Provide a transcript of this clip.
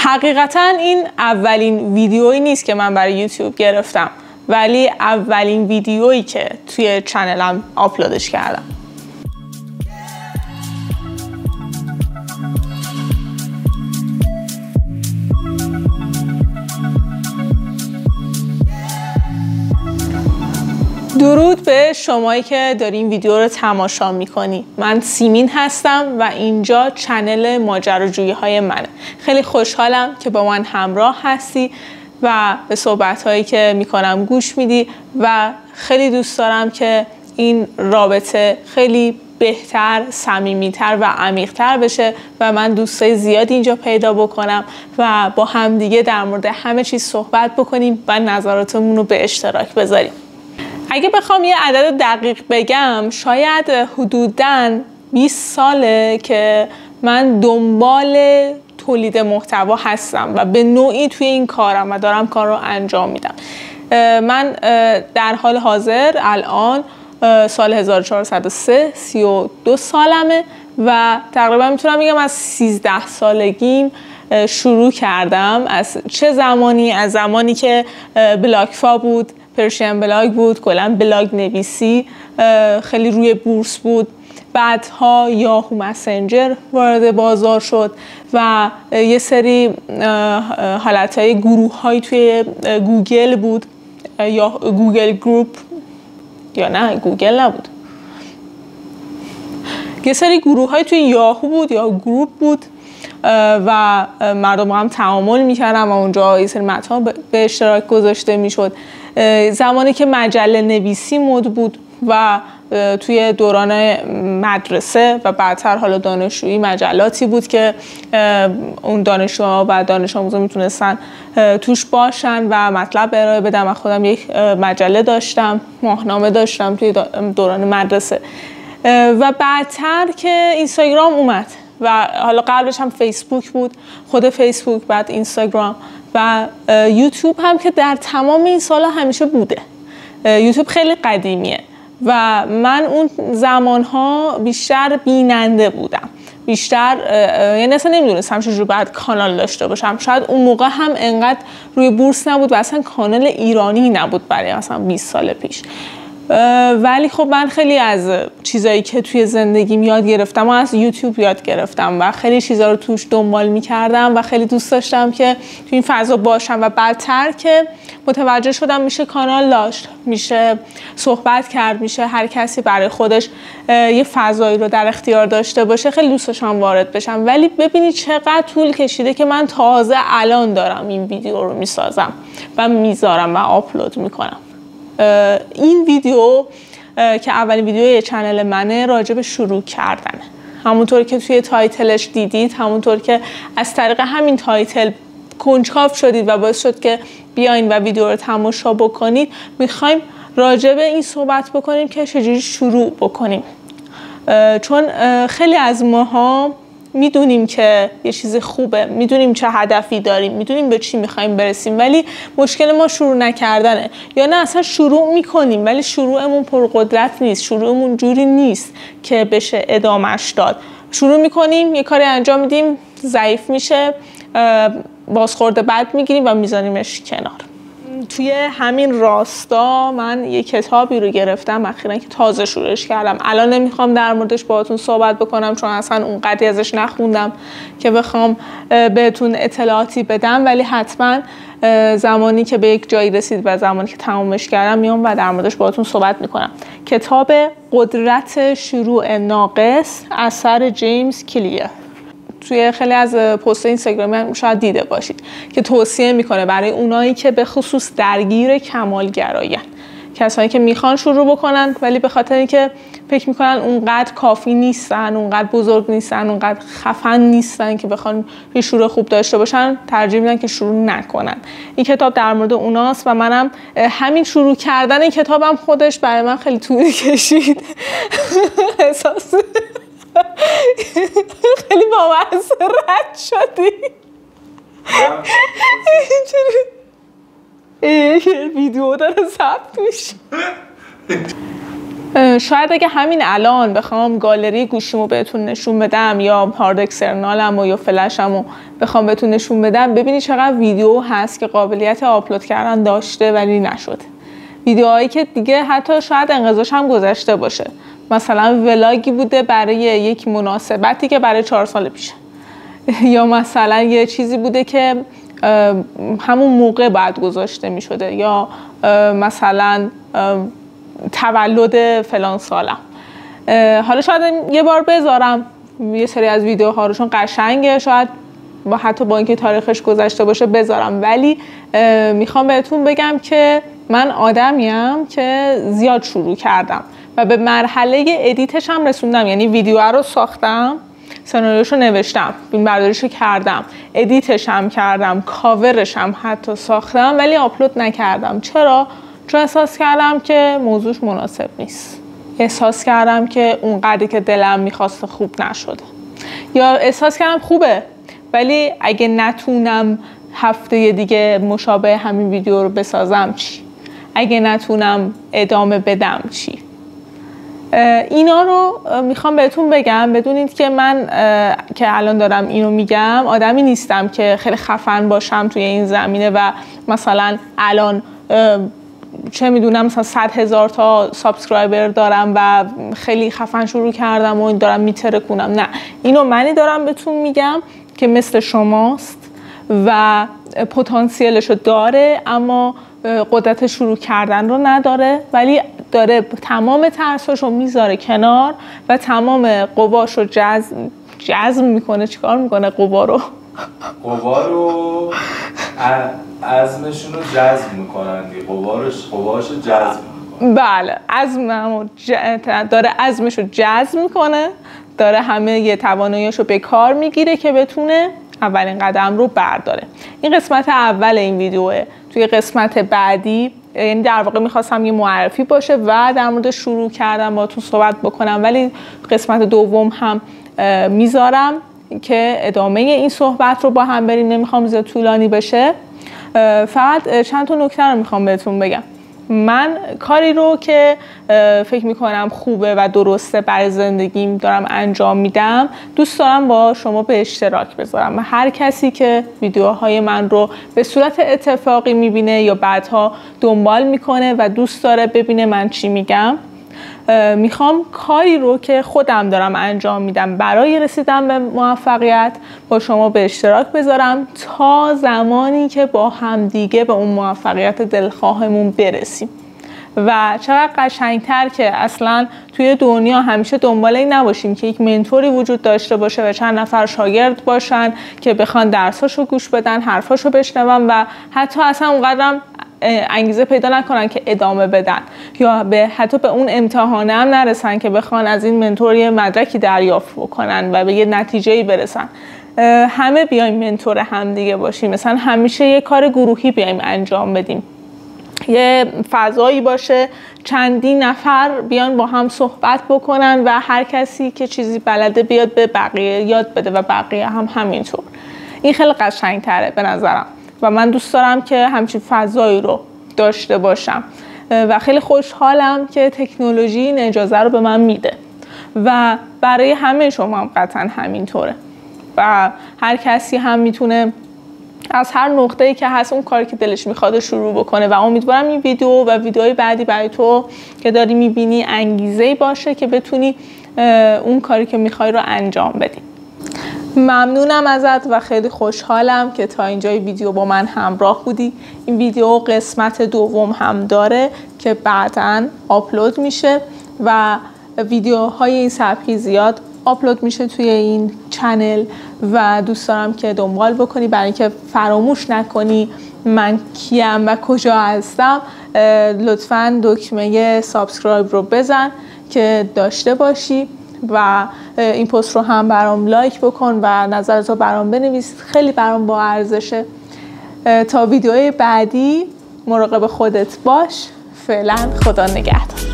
حقیقتا این اولین ویدیویی نیست که من برای یوتیوب گرفتم، ولی اولین ویدیویی که توی چنلم آپلودش کردم. درود به شمایی که دارین ویدیو رو تماشا میکنی. من سیمین هستم و اینجا چنل ماجراجویی های منه. خیلی خوشحالم که با من همراه هستی و به صحبت هایی که میکنم گوش میدی و خیلی دوست دارم که این رابطه خیلی بهتر، صمیمیتر و عمیق‌تر بشه و من دوستای زیادی اینجا پیدا بکنم و با هم دیگه در مورد همه چیز صحبت بکنیم و نظراتمون رو به اشتراک بذاریم. اگه بخوام یه عدد دقیق بگم، شاید حدوداً 20 ساله که من دنبال تولید محتوا هستم و به نوعی توی این کارم و دارم کار رو انجام میدم. من در حال حاضر الان سال 1403 32 سالمه و تقریبا میتونم بگم از 13 سالگیم شروع کردم. از چه زمانی؟ از زمانی که بلاگفا بود، پرشین بلاگ بود، کلا بلاگ نویسی خیلی روی بورس بود. بعدها یاهو مسنجر وارد بازار شد و یه سری حالتهای گروه‌های توی گوگل بود یا گوگل گروپ، یا نه گوگل نبود، یه سری گروه‌های توی یاهو بود یا گروپ بود و مردم با هم تعامل می‌کردن و اونجا یه سری مطالب به اشتراک گذاشته می‌شد. زمانی که مجله نویسی مد بود و توی دوران مدرسه و بعدتر حالا دانشجویی مجلاتی بود که اون دانشجوها و دانش آموزا میتونستن توش باشن و مطلب ارائه بدن. من خودم یک مجله داشتم، ماهنامه داشتم توی دوران مدرسه و بعدتر که اینستاگرام اومد و حالا قبلش هم فیسبوک بود، خود فیسبوک، بعد اینستاگرام و یوتیوب هم که در تمام این سالا همیشه بوده. یوتیوب خیلی قدیمیه و من اون زمانها بیشتر بیننده بودم، بیشتر یعنی اصلا نمیدونستم چجوری باید کانال داشته باشم. شاید اون موقع هم انقدر روی بورس نبود و اصلا کانال ایرانی نبود برای مثلا 20 سال پیش. ولی خب من خیلی از چیزایی که توی زندگیم یاد گرفتم و از یوتیوب یاد گرفتم و خیلی چیزا رو توش دنبال می‌کردم و خیلی دوست داشتم که توی این فضا باشم و بعدتر که متوجه شدم میشه کانال داشت، میشه صحبت کرد، میشه هر کسی برای خودش یه فضایی رو در اختیار داشته باشه. خیلی دوست داشتم وارد بشم، ولی ببینید چقدر طول کشیده که من تازه الان دارم این ویدیو رو میسازم و میذارم و آپلود میکنم. این ویدیو که اولین ویدیوی چنل منه راجع به شروع کردنه. همونطور که توی تایتلش دیدید، همونطور که از طریق همین تایتل کنجکاو شدید و باعث شد که بیاین و ویدیو رو تماشا بکنید، میخوایم راجع به این صحبت بکنیم که چجوری شروع بکنیم. چون خیلی از ماها میدونیم که یه چیز خوبه، میدونیم چه هدفی داریم، میدونیم به چی میخوایم برسیم، ولی مشکل ما شروع نکردنه. یا نه اصلا شروع میکنیم ولی شروعمون پرقدرت نیست، شروعمون جوری نیست که بشه ادامهش داد. شروع میکنیم، یه کاری انجام میدیم، ضعیف میشه، بازخورد بد میگیریم و میذاریمش کنار. توی همین راستا من یه کتابی رو گرفتم اخیراً که تازه شروعش کردم. الان نمیخوام در موردش باهاتون صحبت بکنم چون اصلا اونقدری ازش نخوندم که بخوام بهتون اطلاعاتی بدم، ولی حتما زمانی که به یک جایی رسید و زمانی که تمامش کردم میام و در موردش باهاتون صحبت میکنم. کتاب قدرت شروع ناقص اثر جیمز کلیر. توی خیلی از پست اینستاگرامی هم شاید دیده باشید که توصیه میکنه برای اونایی که به خصوص درگیر کمالگرایین، کسایی که میخوان شروع بکنن ولی به خاطر اینکه فکر میکنن اونقدر کافی نیستن، اونقدر بزرگ نیستن، اونقدر خفن نیستن که بخوان یه شروع خوب داشته باشن، ترجیح میدن که شروع نکنن. این کتاب در مورد اوناست و منم همین شروع کردن این کتابم خودش برای من خیلی طول کشید. احساس خیلی بامزه رد شدی. ویدیو داره ضبط میشه. شاید اگه همین الان بخوام گالری گوشیمو بهتون نشون بدم یا هارد اکسترنالمو یا فلشمو بخوام بهتون نشون بدم، ببینید چقدر ویدیو هست که قابلیت آپلود کردن داشته ولی نشده. ویدیوهایی که دیگه حتی شاید انقضاش هم گذشته باشه، مثلا ولاگی بوده برای یک مناسبتی که برای 4 سال پیشه، یا مثلا یه چیزی بوده که همون موقع باید گذاشته می شده، یا مثلا تولد فلان سالم. حالا شاید یه بار بذارم یه سری از ویدیوها رو، چون قشنگه، شاید حتی با اینکه تاریخش گذشته باشه بذارم، ولی میخوام بهتون بگم که من آدمیم که زیاد شروع کردم و به مرحله ادیتش هم رسوندم. یعنی ویدیو رو ساختم، سناریوشو نوشتم، فیلم برداریشو کردم، ادیتش هم کردم، کاورش هم حتی ساختم، ولی آپلود نکردم. چرا؟ چون احساس کردم که موضوعش مناسب نیست. احساس کردم که اونقدری که دلم میخواست خوب نشده، یا احساس کردم خوبه ولی اگه نتونم هفته دیگه مشابه همین ویدیو رو بسازم چی؟ اگه نتونم ادامه بدم چی؟ اینا رو میخوام بهتون بگم، بدونید که من که الان دارم اینو میگم آدمی نیستم که خیلی خفن باشم توی این زمینه و مثلا الان چه میدونم مثلا 100,000 تا سابسکرایبر دارم و خیلی خفن شروع کردم و این دارم میترکونم. نه، اینو منی دارم بهتون میگم که مثل شماست و پتانسیلشو داره اما قدرت شروع کردن رو نداره، ولی داره تمام ترساشو میذاره کنار و تمام قواشو جذب میکنه. چیکار میکنه؟ قوا رو عزمشون رو جذب میکنن، قواشو جذب میکنن. بله، داره عزمشو جذب میکنه، داره همه یه تواناییشو به کار میگیره که بتونه اولین قدم رو برداره. این قسمت اول این ویدیوه. توی قسمت بعدی، یعنی در واقع میخواستم یه معرفی باشه و در مورد شروع کردم با تو صحبت بکنم، ولی قسمت دوم هم میذارم که ادامه این صحبت رو با هم بریم. نمیخوام زیاد طولانی بشه، فقط چند تا نکته رو میخوام بهتون بگم. من کاری رو که فکر میکنم خوبه و درسته برای زندگیم دارم انجام میدم، دوست دارم با شما به اشتراک بذارم و هر کسی که ویدیوهای من رو به صورت اتفاقی میبینه یا بعدها دنبال میکنه و دوست داره ببینه من چی میگم، میخوام کاری رو که خودم دارم انجام میدم برای رسیدن به موفقیت با شما به اشتراک بذارم تا زمانی که با هم دیگه به اون موفقیت دلخواهمون برسیم. و چقدر قشنگتر که اصلا توی دنیا همیشه دنبال این نباشیم که یک منتوری وجود داشته باشه و چند نفر شاگرد باشن که بخوان درساشو گوش بدن، حرفاشو بشنون و حتی اصلا اونقدرم انگیزه پیدا نکنن که ادامه بدن، یا حتی به اون امتحانه هم نرسن که بخوان از این منتور یه مدرکی دریافت بکنن و به یه نتیجه‌ای برسن. همه بیایم منتور هم دیگه باشیم، مثلا همیشه یه کار گروهی بیایم انجام بدیم، یه فضایی باشه چندین نفر بیان با هم صحبت بکنن و هر کسی که چیزی بلده بیاد به بقیه یاد بده و بقیه هم همینطور. این خیلی قشنگ‌تره به نظرم و من دوست دارم که همچین فضایی رو داشته باشم و خیلی خوشحالم که تکنولوژی این اجازه رو به من میده و برای همه شما هم قطعا همینطوره و هر کسی هم میتونه از هر نقطه‌ای که هست اون کاری که دلش میخواد شروع بکنه و امیدوارم این ویدیو و ویدیوهای بعدی برای تو که داری میبینی انگیزه‌ای باشه که بتونی اون کاری که میخوای رو انجام بدی. ممنونم ازت و خیلی خوشحالم که تا اینجای ویدیو با من همراه بودی. این ویدیو قسمت دوم هم داره که بعداً آپلود میشه و ویدیوهای این سبکی زیاد آپلود میشه توی این چنل و دوست دارم که دنبال بکنی برای اینکه فراموش نکنی من کیم و کجا هستم. لطفاً دکمه سابسکرایب رو بزن که داشته باشی و این پست رو هم برام لایک بکن و نظرتو برام بنویس، خیلی برام با ارزشه. تا ویدیوهای بعدی مراقب خودت باش. فعلا خدا نگهدار.